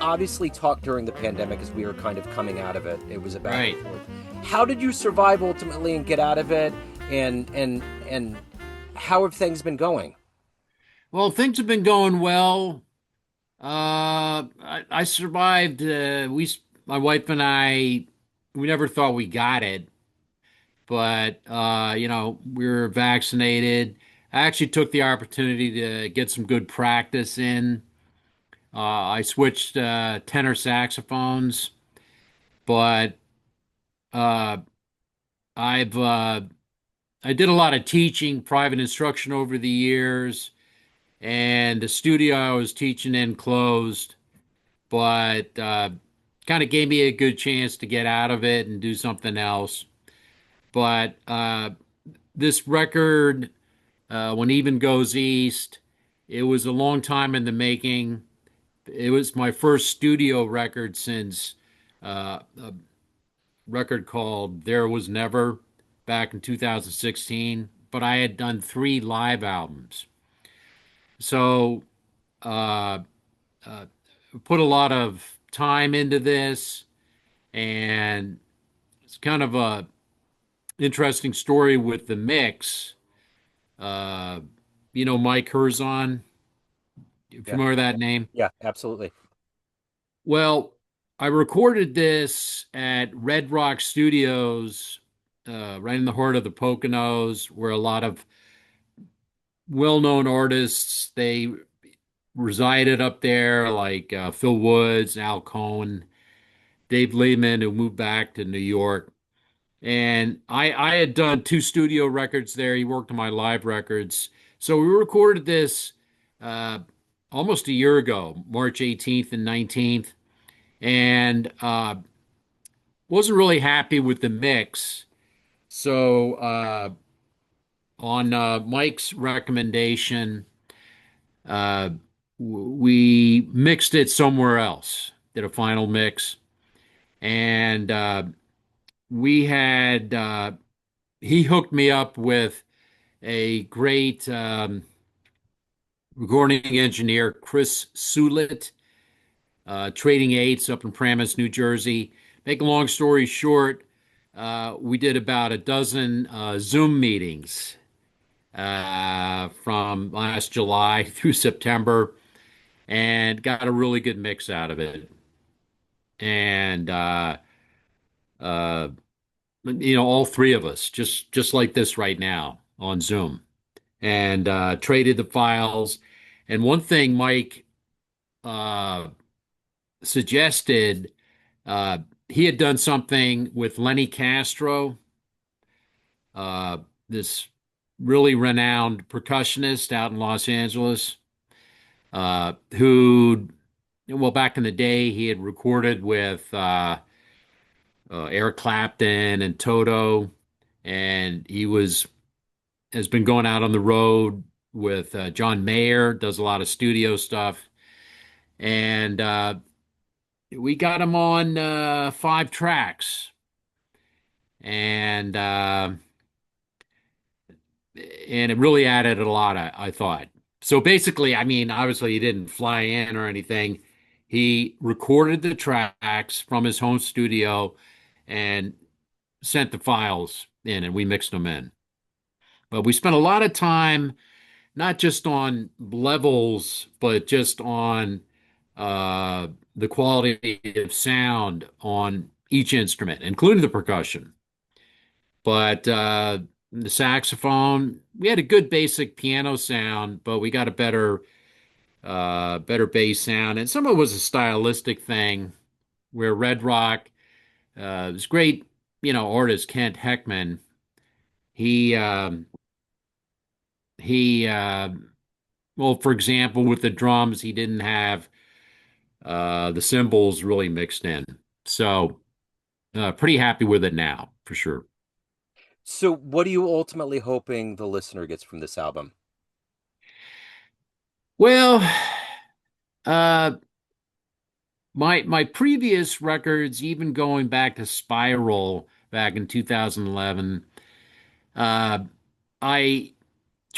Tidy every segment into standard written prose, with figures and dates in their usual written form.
obviously talked during the pandemic as we were kind of coming out of it. It was a back and Right. forth. How did you survive ultimately and get out of it? And how have things been going? Well, things have been going well. I survived. My wife and I, we never thought we got it, but we were vaccinated. I actually took the opportunity to get some good practice in. I switched tenor saxophones, but uh, I've I did a lot of teaching, private instruction over the years, and the studio I was teaching in closed, but kind of gave me a good chance to get out of it and do something else. But this record, When Even Goes East, it was a long time in the making. It was my first studio record since a record called There Was Never back in 2016, but I had done three live albums. So, uh, uh, put a lot of time into this, and it's kind of a interesting story with the mix. Uh, Mike Herzon, you Yeah, familiar with that name? yeah, absolutely. Well, I recorded this at Red Rock Studios, right in the heart of the Poconos, where a lot of well-known artists they resided up there, like Phil Woods, Al Cohn, Dave Lehman, who moved back to New York. And I had done two studio records there. He worked on my live records. So we recorded this uh, almost a year ago, March 18th and 19th, and wasn't really happy with the mix. So on Mike's recommendation, uh, we mixed it somewhere else, did a final mix. And we had, he hooked me up with a great recording engineer, Chris Sulit, Trading Eights up in Paramus, New Jersey. Make a long story short, we did about a dozen Zoom meetings from last July through September and got a really good mix out of it. And uh, all three of us, just like this right now on Zoom, and traded the files. And one thing Mike uh, suggested, uh, he had done something with Lenny Castro, uh, this really renowned percussionist out in Los Angeles, who, well, back in the day, he had recorded with Eric Clapton and Toto, and he has been going out on the road with John Mayer, does a lot of studio stuff, and we got him on 5 tracks, and and it really added a lot, I thought. So basically, I mean, obviously he didn't fly in or anything. He recorded the tracks from his home studio and sent the files in, and we mixed them in. But we spent a lot of time not just on levels, but just on uh, the quality of sound on each instrument, including the percussion. But the saxophone, we had a good basic piano sound, but we got a better bass sound, and some of it was a stylistic thing. Where Red Rock, this great, artist Kent Heckman, he he well, for example, with the drums, he didn't have the cymbals really mixed in. So pretty happy with it now, for sure. So, what are you ultimately hoping the listener gets from this album? Well, uh, my previous records, even going back to Spiral back in 2011, uh, I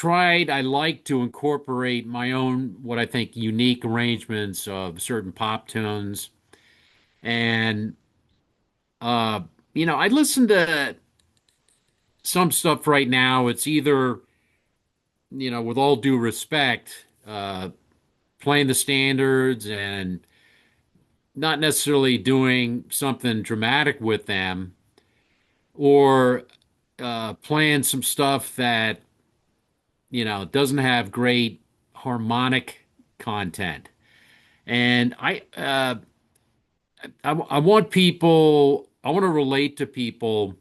I like to incorporate my own, what I think, unique arrangements of certain pop tunes. And, uh, I listen to some stuff right now. It's either, with all due respect, playing the standards and not necessarily doing something dramatic with them, or playing some stuff that, doesn't have great harmonic content. And I want people, I want to relate to people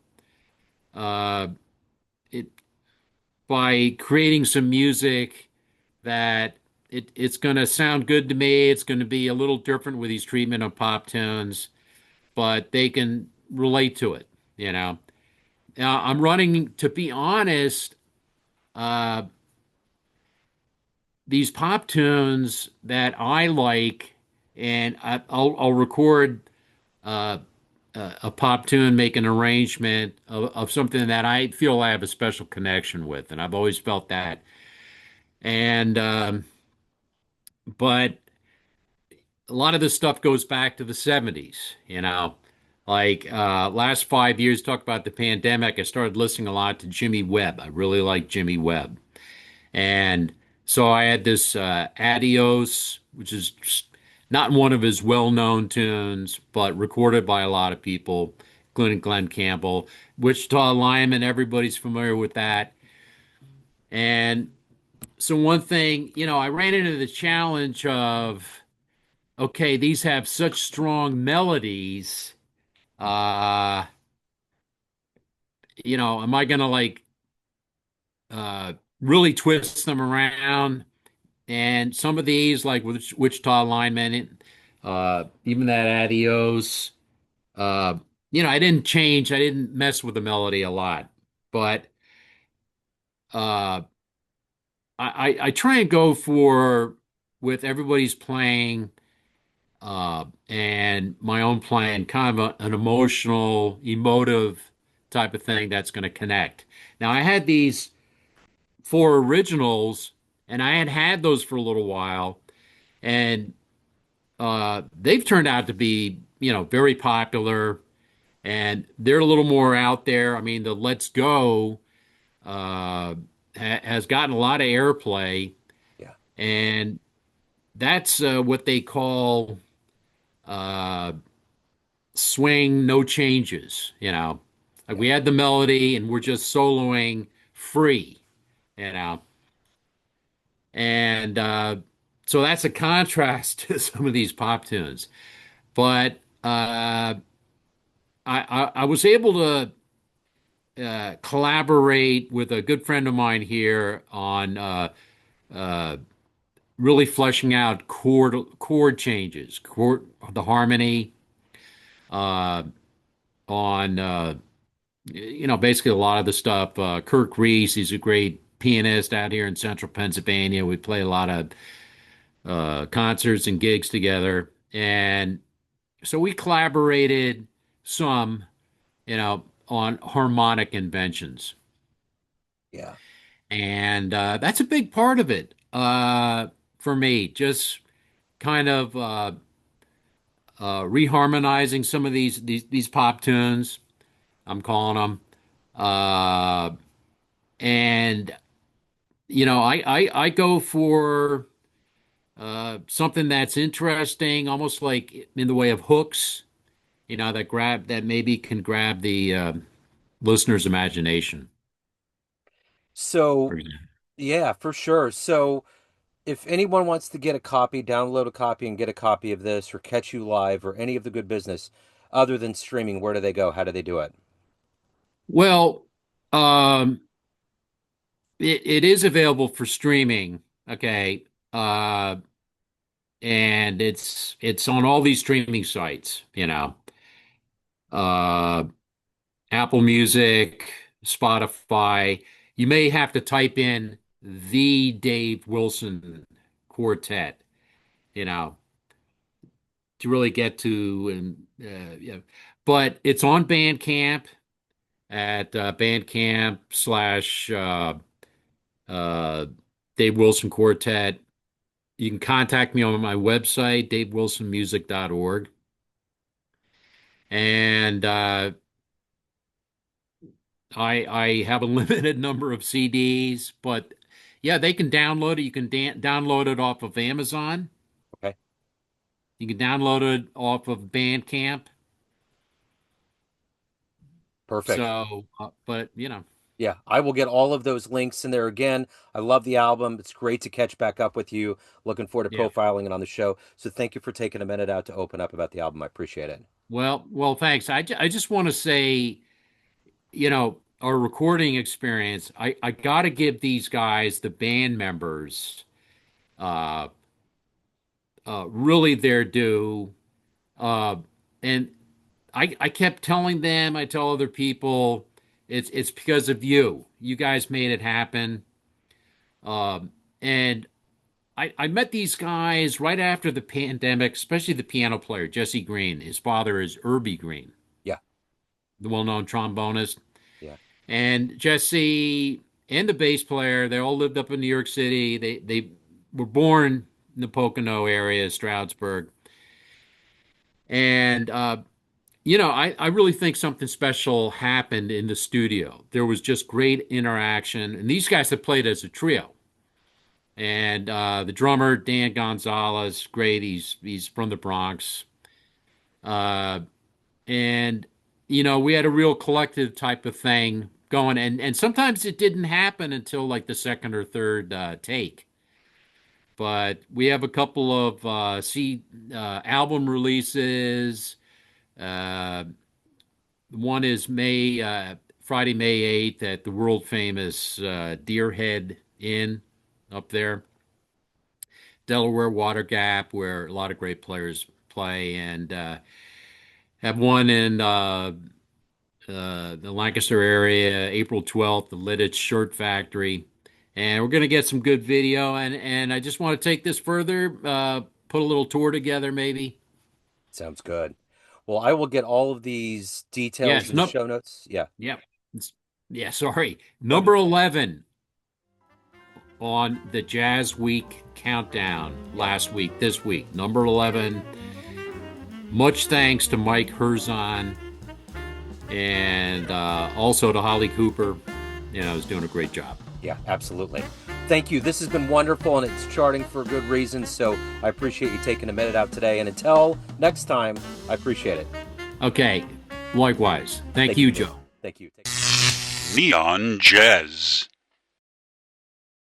uh, it, by creating some music that it's going to sound good to me. It's going to be a little different with these treatment of pop tunes, but they can relate to it, you know. Now, I'm running, to be honest, uh, these pop tunes that I like, and I'll record uh, a pop tune, make an arrangement of something that I feel I have a special connection with, and I've always felt that. And but a lot of this stuff goes back to the 70s, like last 5 years, talk about the pandemic. I started listening a lot to Jimmy Webb. I really like Jimmy Webb. And so I had this Adios, which is not one of his well-known tunes, but recorded by a lot of people, including Glenn Campbell. Wichita Lineman, everybody's familiar with that. And so one thing, I ran into the challenge of, okay, these have such strong melodies. Uh, am I gonna like uh really twist them around? And some of these, like with Wichita linemen, even that Adios, uh, I didn't mess with the melody a lot, but uh, I try and go for with everybody's playing and my own playing, kind of an emotional, emotive type of thing that's going to connect. Now, I had these four originals, and I had those for a little while, and they've turned out to be, very popular, and they're a little more out there. I mean, the Let's Go has gotten a lot of airplay, Yeah. and that's what they call uh, swing, no changes. Like Yeah. we had the melody, and we're just soloing free, you know, and so that's a contrast to some of these pop tunes. But I was able to collaborate with a good friend of mine here on uh, really fleshing out chord changes, the harmony uh, on basically a lot of the stuff. Kirk Reese, he's a great pianist out here in central Pennsylvania. We play a lot of concerts and gigs together, and so we collaborated some, on harmonic inventions. Yeah. And that's a big part of it for me. Just kind of reharmonizing some of these pop tunes, I'm calling them. Uh, and I go for something that's interesting, almost like in the way of hooks, that maybe can grab the listener's imagination. For So, example. yeah, for sure. So, if anyone wants to get a copy, download a copy and get a copy of this or catch you live or any of the good business other than streaming, where do they go? How do they do it? Well, um, it is available for streaming. Okay. And it's on all these streaming sites, uh, Apple Music, Spotify. You may have to type in the Dave Wilson Quartet, you know, to really get to, and yeah. But it's on Bandcamp at Bandcamp slash uh, Dave Wilson Quartet. You can contact me on my website, davewilsonmusic.org. And I have a limited number of CDs, but yeah, they can download it. You can download it off of Amazon. Okay, You can download it off of Bandcamp. perfect. So, but Yeah, I will get all of those links in there again. I love the album. It's great to catch back up with you. Looking forward to yeah. profiling it on the show. So thank you for taking a minute out to open up about the album. I appreciate it. Well, thanks. I just want to say, our recording experience. I got to give these guys, the band members, uh, really their due. Uh, and I kept telling them, I tell other people, it's because of you. You guys made it happen. And I met these guys right after the pandemic, especially the piano player, Jesse Green. His father is Irby Green, Yeah, the well-known trombonist. yeah. And Jesse and the bass player, they all lived up in New York City. They were born in the Pocono area, Stroudsburg. And I really think something special happened in the studio. There was just great interaction, and these guys have played as a trio. And the drummer Dan Gonzalez, great. He's from the Bronx, uh, and we had a real collective type of thing going. And sometimes it didn't happen until like the second or third take. But we have a couple of album releases. Uh, One is Friday, May 8th at the world famous Deerhead Inn up there, Delaware Water Gap, where a lot of great players play, and have one in the Lancaster area, April 12th, the Lidditz Shirt Factory. And we're going to get some good video. And I just want to take this further, put a little tour together, maybe. Sounds good. Well, I will get all of these details Yes, in the no, show notes. Yeah, yeah, yeah, sorry. Number wonderful. 11 on the Jazz Week countdown Yep. last week, this week. Number 11. Much thanks to Mike Herzon and also to Holly Cooper. Is doing a great job. Yeah, absolutely. Thank you. This has been wonderful and it's charting for good reasons. So I appreciate you taking a minute out today. And until next time, I appreciate it. Okay, likewise. Thank Thank you, you, Jim. Joe. Thank you. Neon Jazz.